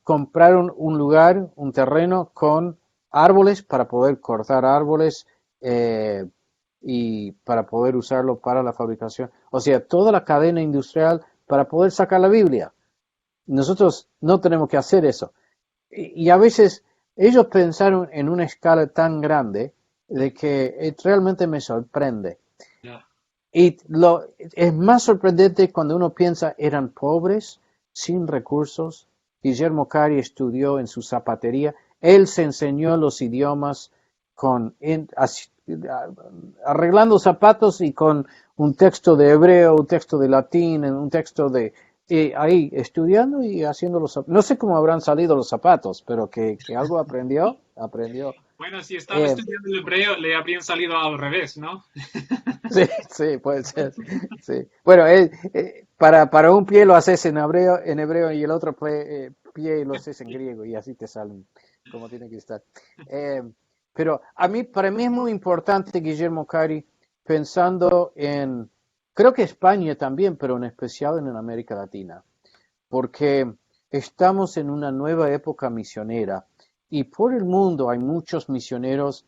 Compraron un lugar, un terreno con árboles para poder cortar árboles, y para poder usarlo para la fabricación. O sea, toda la cadena industrial para poder sacar la Biblia. Nosotros no tenemos que hacer eso. Y a veces ellos pensaron en una escala tan grande de que realmente me sorprende. Ya. Y es más sorprendente cuando uno piensa eran pobres, sin recursos. Guillermo Cari estudió en su zapatería. Él se enseñó los idiomas arreglando zapatos y con un texto de hebreo, un texto de latín, un texto de... ahí estudiando y haciendo los zapatos. No sé cómo habrán salido los zapatos, pero que algo aprendió. Bueno, si estaba Eh, estudiando el hebreo, le habrían salido al revés, ¿no? Sí, sí, puede ser. Sí. Bueno, para un pie lo haces en hebreo y el otro pie lo haces en griego y así te salen como tiene que estar. Eh, pero para mí es muy importante, Guillermo Cari, pensando creo que España también, pero en especial en América Latina, porque estamos en una nueva época misionera y por el mundo hay muchos misioneros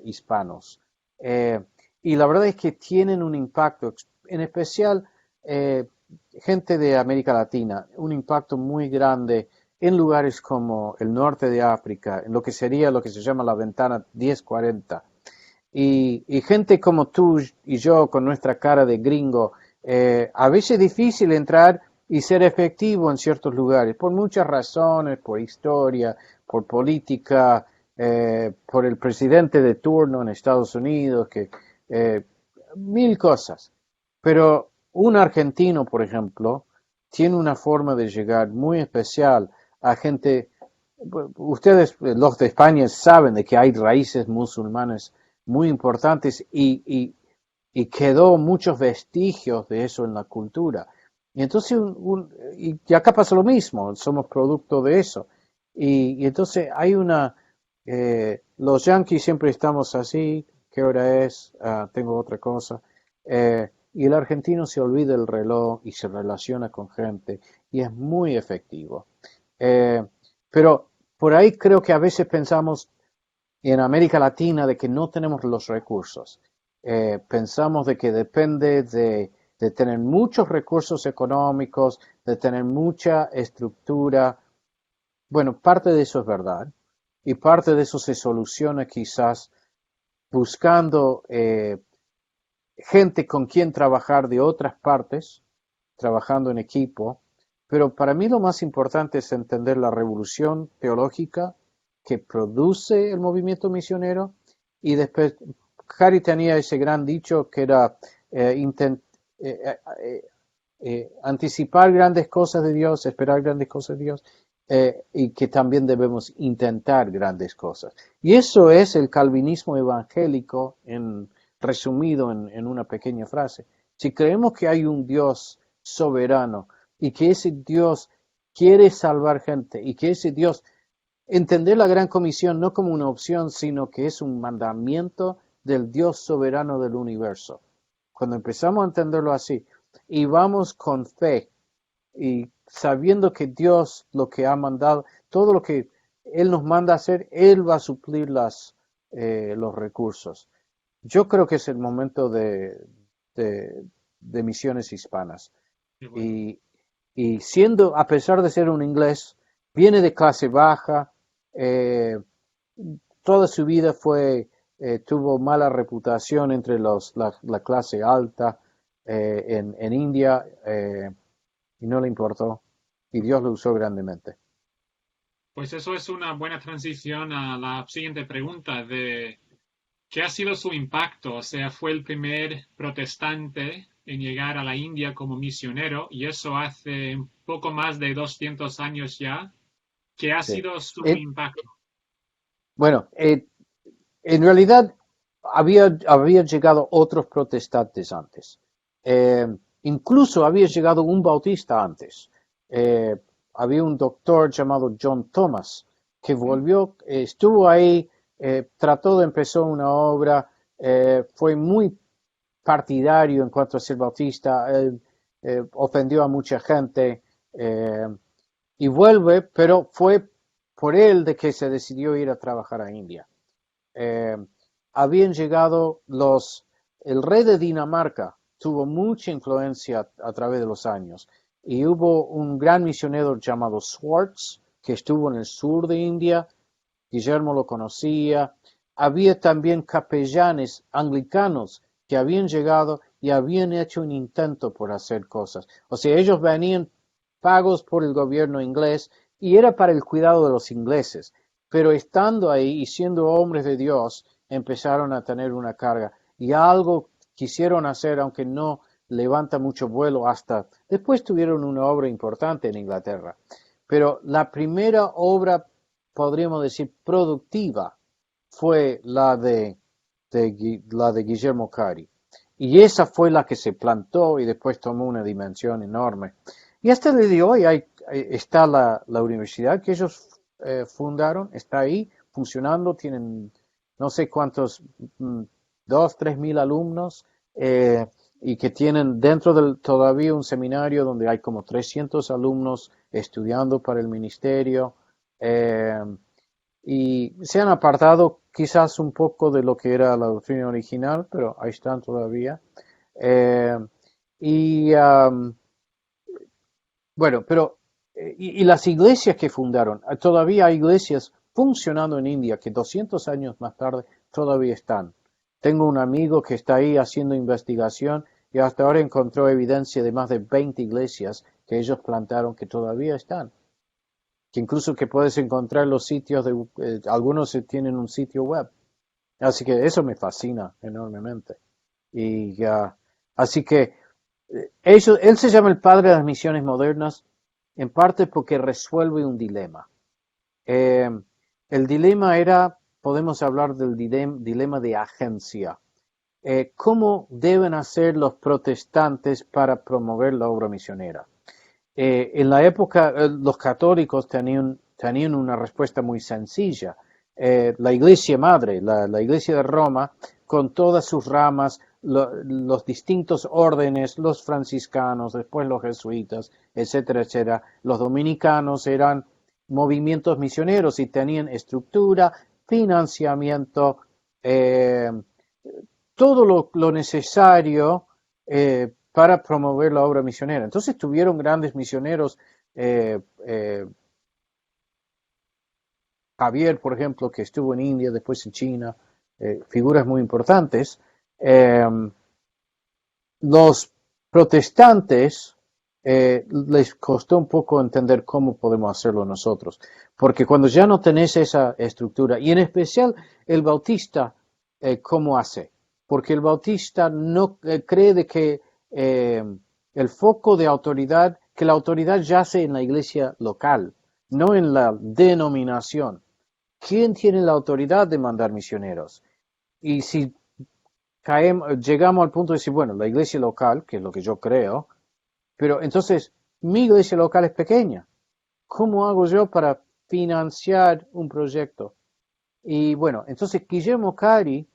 hispanos. Eh, y la verdad es que tienen un impacto, en especial gente de América Latina, un impacto muy grande en lugares como el norte de África, en lo que sería lo que se llama la ventana 1040. Y gente como tú y yo, con nuestra cara de gringo, a veces es difícil entrar y ser efectivo en ciertos lugares, por muchas razones, por historia, por política, por el presidente de turno en Estados Unidos, eh, mil cosas. Pero un argentino, por ejemplo, tiene una forma de llegar muy especial a gente. Ustedes, los de España, saben de que hay raíces musulmanes muy importantes y quedó muchos vestigios de eso en la cultura. Y entonces, y acá pasa lo mismo, somos producto de eso. Y entonces hay los yanquis siempre estamos así, ¿qué hora es? Tengo otra cosa. Y el argentino se olvida el reloj y se relaciona con gente y es muy efectivo. Pero por ahí creo que a veces pensamos en América Latina de que no tenemos los recursos. Pensamos de que depende de tener muchos recursos económicos, de tener mucha estructura. Bueno, parte de eso es verdad y parte de eso se soluciona quizás buscando gente con quien trabajar de otras partes, trabajando en equipo, pero para mí lo más importante es entender la revolución teológica que produce el movimiento misionero y después Harry tenía ese gran dicho que era anticipar grandes cosas de Dios, esperar grandes cosas de Dios, y que también debemos intentar grandes cosas. Y eso es el calvinismo evangélico resumido en una pequeña frase. Si creemos que hay un Dios soberano, y que ese Dios quiere salvar gente y que ese Dios, entender la Gran Comisión no como una opción, sino que es un mandamiento del Dios soberano del universo. Cuando empezamos a entenderlo así y vamos con fe y sabiendo que Dios lo que ha mandado, todo lo que Él nos manda a hacer, Él va a suplir los recursos. Yo creo que es el momento de misiones hispanas. Qué bueno. Y, y siendo, a pesar de ser un inglés, viene de clase baja, eh, toda su vida tuvo mala reputación entre la clase alta en India, y no le importó, y Dios lo usó grandemente. Pues eso es una buena transición a la siguiente pregunta de ¿qué ha sido su impacto? O sea, fue el primer protestante en llegar a la India como misionero y eso hace un poco más de 200 años ya. ¿Qué ha Sí. sido su Eh, impacto? bueno, en realidad había llegado otros protestantes antes. Eh, Incluso había llegado un bautista antes. Eh, Había un doctor llamado John Thomas que volvió, estuvo ahí, empezó una obra, fue muy partidario en cuanto a ser bautista, ofendió a mucha gente, eh, y vuelve, pero fue por él de que se decidió ir a trabajar a India. eh, Habían llegado el rey de Dinamarca tuvo mucha influencia a través de los años y hubo un gran misionero llamado Swartz que estuvo en el sur de India. Guillermo lo conocía. Había también capellanes anglicanos que habían llegado y habían hecho un intento por hacer cosas. O sea, ellos venían pagos por el gobierno inglés y era para el cuidado de los ingleses. Pero estando ahí y siendo hombres de Dios, empezaron a tener una carga y algo quisieron hacer, aunque no levanta mucho vuelo hasta después tuvieron una obra importante en Inglaterra. Pero la primera obra, podríamos decir, productiva fue la de Guillermo Cari. Y esa fue la que se plantó y después tomó una dimensión enorme. Y hasta el día de hoy está la universidad que ellos fundaron, está ahí funcionando, tienen no sé cuántos, 2, 3 mil alumnos, y que tienen dentro del todavía un seminario donde hay como 300 alumnos estudiando para el ministerio. eh, y se han apartado quizás un poco de lo que era la doctrina original, pero ahí están todavía. Eh, y bueno, pero y las iglesias que fundaron, todavía hay iglesias funcionando en India que 200 años más tarde todavía están. Tengo un amigo que está ahí haciendo investigación y hasta ahora encontró evidencia de más de 20 iglesias que ellos plantaron que todavía están. Que incluso que puedes encontrar los sitios algunos tienen un sitio web. Así que eso me fascina enormemente. Y así que él se llama el padre de las misiones modernas, en parte porque resuelve un dilema. Eh, el dilema era, podemos hablar del dilema de agencia. ¿Cómo deben hacer los protestantes para promover la obra misionera? En la época, los católicos tenían una respuesta muy sencilla. La iglesia madre, la iglesia de Roma, con todas sus ramas, los distintos órdenes, los franciscanos, después los jesuitas, etcétera, etcétera, los dominicanos eran movimientos misioneros y tenían estructura, financiamiento, eh, todo lo necesario para promover la obra misionera. Entonces tuvieron grandes misioneros, eh, eh, Javier, por ejemplo, que estuvo en India, después en China, figuras muy importantes. Eh, los protestantes les costó un poco entender cómo podemos hacerlo nosotros, porque cuando ya no tenés esa estructura, y en especial el bautista, ¿cómo hace? Porque el bautista no cree de que el foco de autoridad, que la autoridad yace en la iglesia local, no en la denominación. ¿Quién tiene la autoridad de mandar misioneros? Y si llegamos al punto de decir, bueno, la iglesia local, que es lo que yo creo, pero entonces mi iglesia local es pequeña. ¿Cómo hago yo para financiar un proyecto? Y bueno, entonces Guillermo Cari,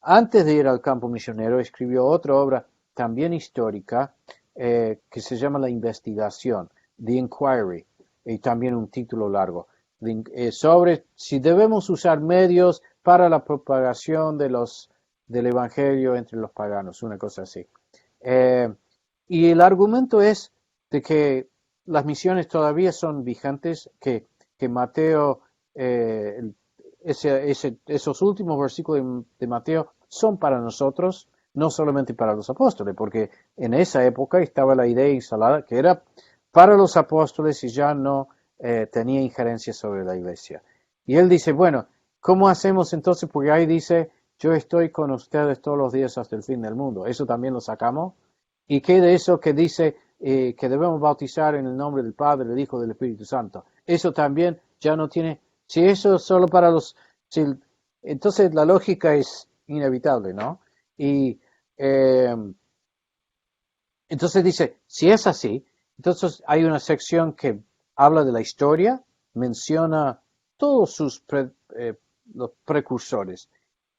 antes de ir al campo misionero, escribió otra obra también histórica que se llama La Investigación, The Inquiry, y también un título largo, sobre si debemos usar medios para la propagación del Evangelio entre los paganos, una cosa así. Eh, y el argumento es de que las misiones todavía son vigentes, que Mateo, esos últimos versículos de Mateo son para nosotros, no solamente para los apóstoles, porque en esa época estaba la idea instalada que era para los apóstoles y ya no tenía injerencia sobre la iglesia. Y él dice, bueno, ¿cómo hacemos entonces? Porque ahí dice, yo estoy con ustedes todos los días hasta el fin del mundo. ¿Eso también lo sacamos? ¿Y qué de eso que dice que debemos bautizar en el nombre del Padre, del Hijo y del Espíritu Santo? Eso también ya no tiene, si eso es solo para si, entonces la lógica es inevitable, ¿no? Y eh, entonces dice, si es así, entonces hay una sección que habla de la historia, menciona todos los precursores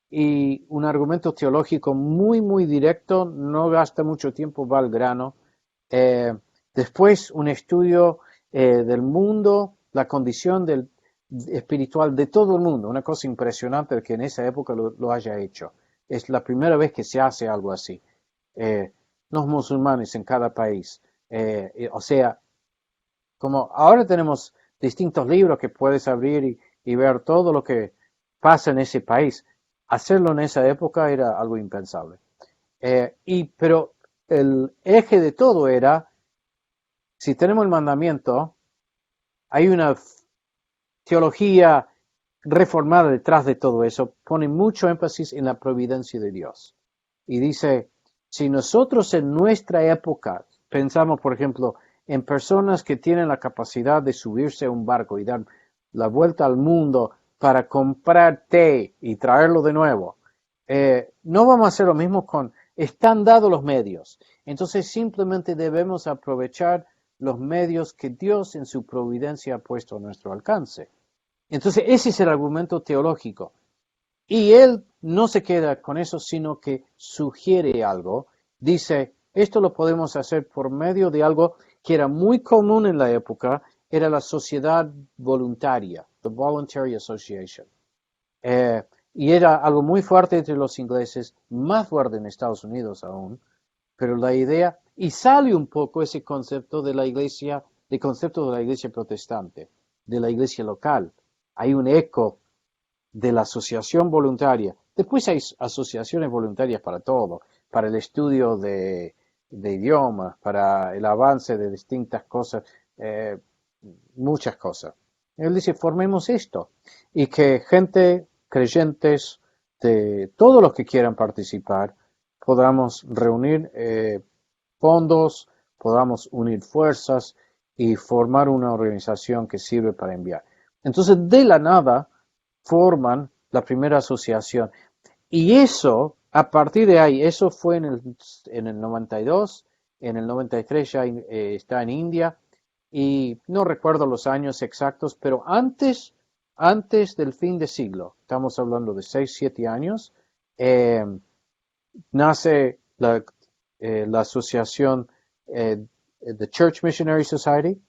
y un argumento teológico muy, muy directo, no gasta mucho tiempo, va al grano. Eh, Después un estudio del mundo, la condición espiritual de todo el mundo, una cosa impresionante que en esa época lo haya hecho. Es la primera vez que se hace algo así. Eh, los musulmanes en cada país. O sea, como ahora tenemos distintos libros que puedes abrir y ver todo lo que pasa en ese país, hacerlo en esa época era algo impensable. Pero el eje de todo era, si tenemos el mandamiento, hay una teología reformada detrás de todo eso, pone mucho énfasis en la providencia de Dios. Y dice, si nosotros en nuestra época pensamos, por ejemplo, en personas que tienen la capacidad de subirse a un barco y dar la vuelta al mundo para comprar té y traerlo de nuevo, no vamos a hacer lo mismo están dados los medios. Entonces simplemente debemos aprovechar los medios que Dios en su providencia ha puesto a nuestro alcance. Entonces ese es el argumento teológico. Y él no se queda con eso, sino que sugiere algo. Dice, esto lo podemos hacer por medio de algo que era muy común en la época, era la sociedad voluntaria, the Voluntary Association. Y era algo muy fuerte entre los ingleses, más fuerte en Estados Unidos aún, pero la idea, y sale un poco ese concepto de la iglesia, de concepto de la iglesia protestante, de la iglesia local. Hay un eco de la asociación voluntaria. Después hay asociaciones voluntarias para todo, para el estudio de idiomas, para el avance de distintas cosas, eh, muchas cosas. Él dice, formemos esto y que gente, creyentes, de todos los que quieran participar, podamos reunir fondos, podamos unir fuerzas y formar una organización que sirve para enviar. Entonces, de la nada, forman la primera asociación. Y eso, a partir de ahí, eso fue en el 92, en el 93 ya está en India, y no recuerdo los años exactos, pero antes del fin de siglo, estamos hablando de 6 7 años, eh, nace la asociación The Church Missionary Society,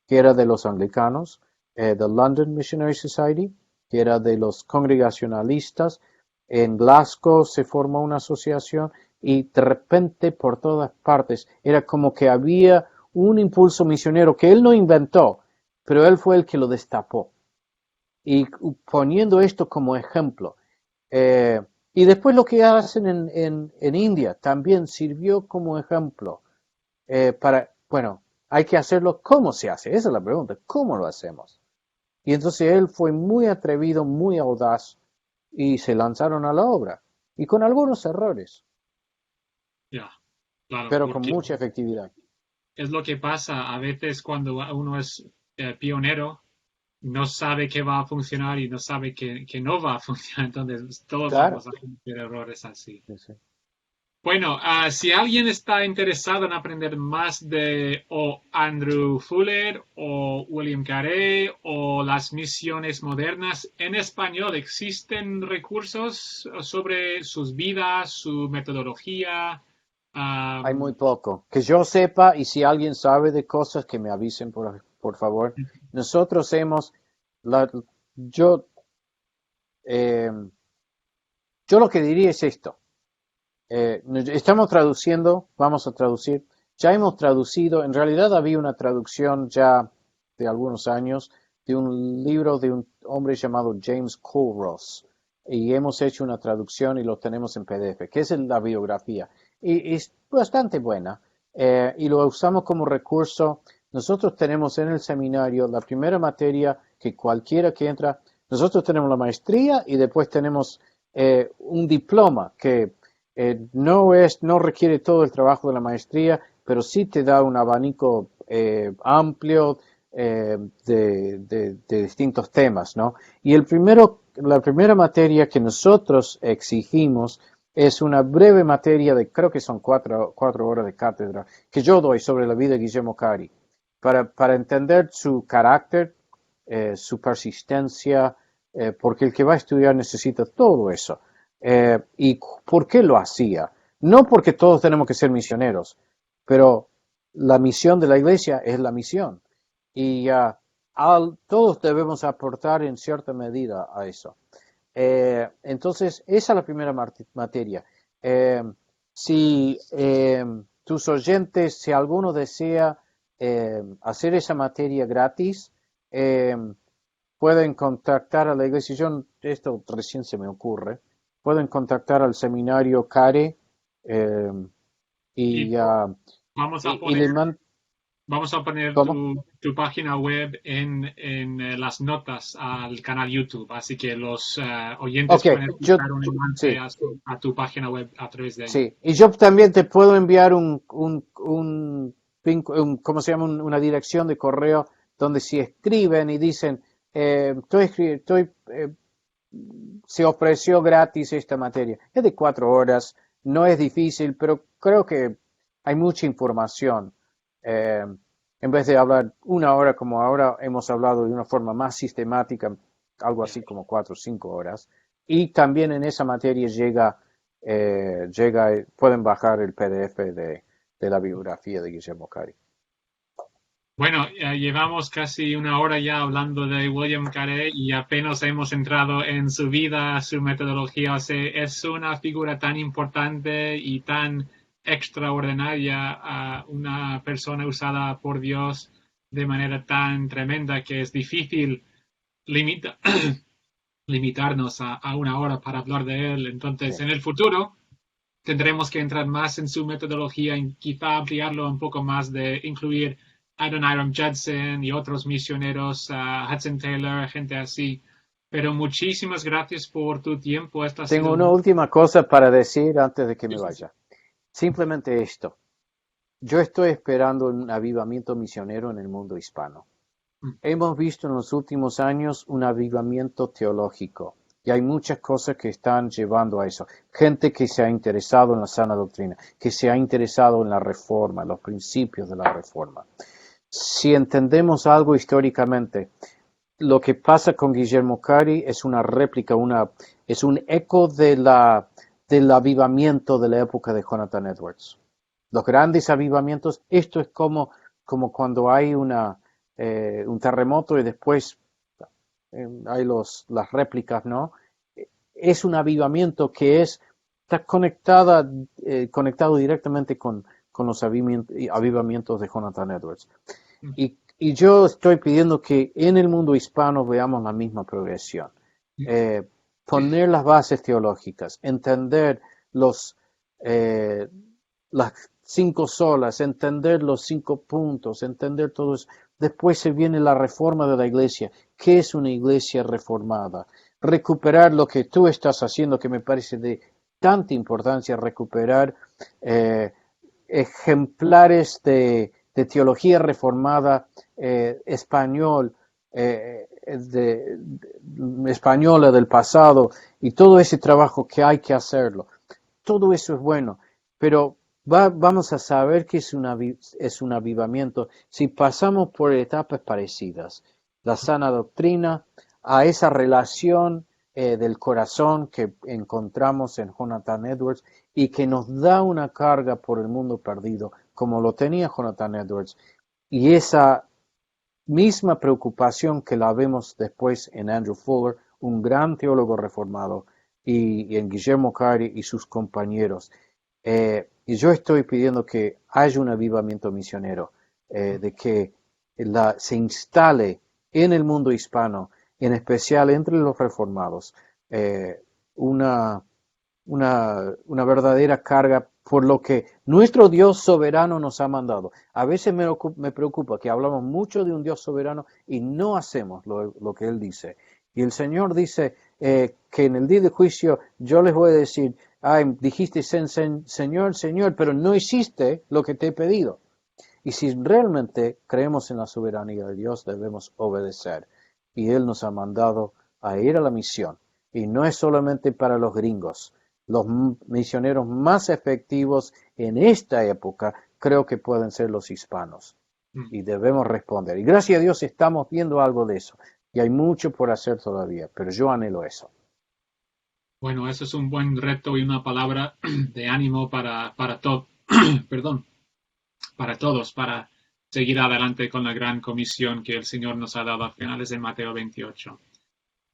que era de los anglicanos, The London Missionary Society, que era de los congregacionalistas. En Glasgow se formó una asociación y de repente por todas partes era como que había un impulso misionero que él no inventó, pero él fue el que lo destapó. Y poniendo esto como ejemplo, eh, y después lo que hacen en India también sirvió como ejemplo bueno, hay que hacerlo. ¿Cómo se hace? Esa es la pregunta. ¿Cómo lo hacemos? Y entonces él fue muy atrevido, muy audaz y se lanzaron a la obra. Y con algunos errores, Ya, claro, pero con porque mucha efectividad. es lo que pasa a veces cuando uno es pionero, no sabe que va a funcionar y no sabe que no va a funcionar. Entonces, todos Claro. vamos a cometer errores así. Sí, sí. Bueno, si alguien está interesado en aprender más de o Andrew Fuller o William Carey o las misiones modernas en español, ¿existen recursos sobre sus vidas, su metodología? Hay Um, muy poco. Que yo sepa, y si alguien sabe de cosas, que me avisen, por favor. Nosotros hemos, la, yo, eh, yo lo que diría es esto. Estamos traduciendo, vamos a traducir. Ya hemos traducido, en realidad había una traducción ya de algunos años de un libro de un hombre llamado James Culross. Y hemos hecho una traducción y lo tenemos en PDF, que es la biografía. Y es bastante buena. Y lo usamos como recurso. Nosotros tenemos en el seminario la primera materia que cualquiera que entra, nosotros tenemos la maestría y después tenemos un diploma que no requiere todo el trabajo de la maestría, pero sí te da un abanico amplio de distintos temas, ¿no? Y la primera materia que nosotros exigimos es una breve materia de, creo que son cuatro horas de cátedra, que yo doy sobre la vida de Guillermo Cari, para entender su carácter, su persistencia, porque el que va a estudiar necesita todo eso. ¿Y por qué lo hacía? No porque todos tenemos que ser misioneros, pero la misión de la iglesia es la misión. Y todos debemos aportar en cierta medida a eso. Entonces, esa es la primera materia. Eh, si tus oyentes, si alguno desea hacer esa materia gratis, eh, pueden contactar a la iglesia. Esto recién se me ocurre. Pueden contactar al seminario CARE eh, y y, vamos a y poner le man Vamos a poner ¿Cómo? tu página web en las notas al canal YouTube, así que los oyentes Ok, pueden buscar un enlace sí, a tu página web a través de allí. sí. Y yo también te puedo enviar ¿cómo se llama? Una dirección de correo donde si escriben y dicen, se ofreció gratis esta materia. Es de 4 horas, no es difícil, pero creo que hay mucha información. Eh, en vez de hablar 1 hora como ahora, hemos hablado de una forma más sistemática, algo así como 4 o 5 horas. Y también en esa materia pueden bajar el PDF de la biografía de Guillermo Cari. Bueno, llevamos casi una hora ya hablando de William Carey y apenas hemos entrado en su vida, su metodología. O sea, es una figura tan importante y tan extraordinaria, una persona usada por Dios de manera tan tremenda que es difícil limita- limitarnos a una hora para hablar de él. Sí. Entonces, en el futuro tendremos que entrar más en su metodología y quizá ampliarlo un poco más de incluir Adoniram Judson y otros misioneros, Hudson Taylor, gente así. Pero muchísimas gracias por tu tiempo. Esto ha Tengo sido una muy... última cosa para decir antes de que me vaya. Simplemente esto. Yo estoy esperando un avivamiento misionero en el mundo hispano. Hemos visto en los últimos años un avivamiento teológico y hay muchas cosas que están llevando a eso. Gente que se ha interesado en la sana doctrina, que se ha interesado en la reforma, los principios de la reforma. Si entendemos algo históricamente, lo que pasa con Guillermo Cari es una réplica, es un eco del avivamiento de la época de Jonathan Edwards. Los grandes avivamientos, esto es como cuando hay un terremoto y después hay las réplicas, ¿no? Es un avivamiento que está conectado directamente con los avivamientos de Jonathan Edwards. Y yo estoy pidiendo que en el mundo hispano veamos la misma progresión. Eh, Poner las bases teológicas, entender eh, las 5 solas, entender los 5 puntos, entender todo eso. Después se viene la reforma de la iglesia. ¿Qué es una iglesia reformada? Recuperar lo que tú estás haciendo, que me parece de tanta importancia, recuperar eh, ejemplares de teología reformada español, española del pasado y todo ese trabajo que hay que hacerlo. Todo eso es bueno, pero vamos a saber que es un avivamiento si pasamos por etapas parecidas. La sana doctrina, a esa relación del corazón que encontramos en Jonathan Edwards y que nos da una carga por el mundo perdido, como lo tenía Jonathan Edwards, y esa misma preocupación que la vemos después en Andrew Fuller, un gran teólogo reformado, y en Guillermo Cari y sus compañeros. Y yo estoy pidiendo que haya un avivamiento misionero, de que se instale en el mundo hispano, en especial entre los reformados, una, una verdadera carga por lo que nuestro Dios soberano nos ha mandado. A veces me preocupa que hablamos mucho de un Dios soberano y no hacemos lo que Él dice. Y el Señor dice que en el día de juicio yo les voy a decir, ay, dijiste Señor, Señor, pero no hiciste lo que te he pedido. Y si realmente creemos en la soberanía de Dios, debemos obedecer. Y Él nos ha mandado a ir a la misión. Y no es solamente para los gringos. Los misioneros más efectivos en esta época creo que pueden ser los hispanos. Y debemos responder. Y gracias a Dios estamos viendo algo de eso. Y hay mucho por hacer todavía, pero yo anhelo eso. Bueno, eso es un buen reto y una palabra de ánimo para todos, perdón, para todos, para seguir adelante con la gran comisión que el Señor nos ha dado a finales de Mateo 28.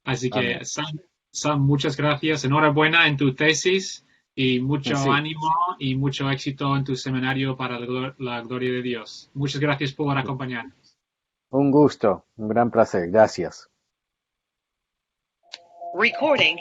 Así que, Amén. Sam, muchas gracias. Enhorabuena en tu tesis y mucho Sí, ánimo y mucho éxito en tu seminario para la gloria de Dios. Muchas gracias por acompañarnos. un gusto, un gran placer. Gracias. Recording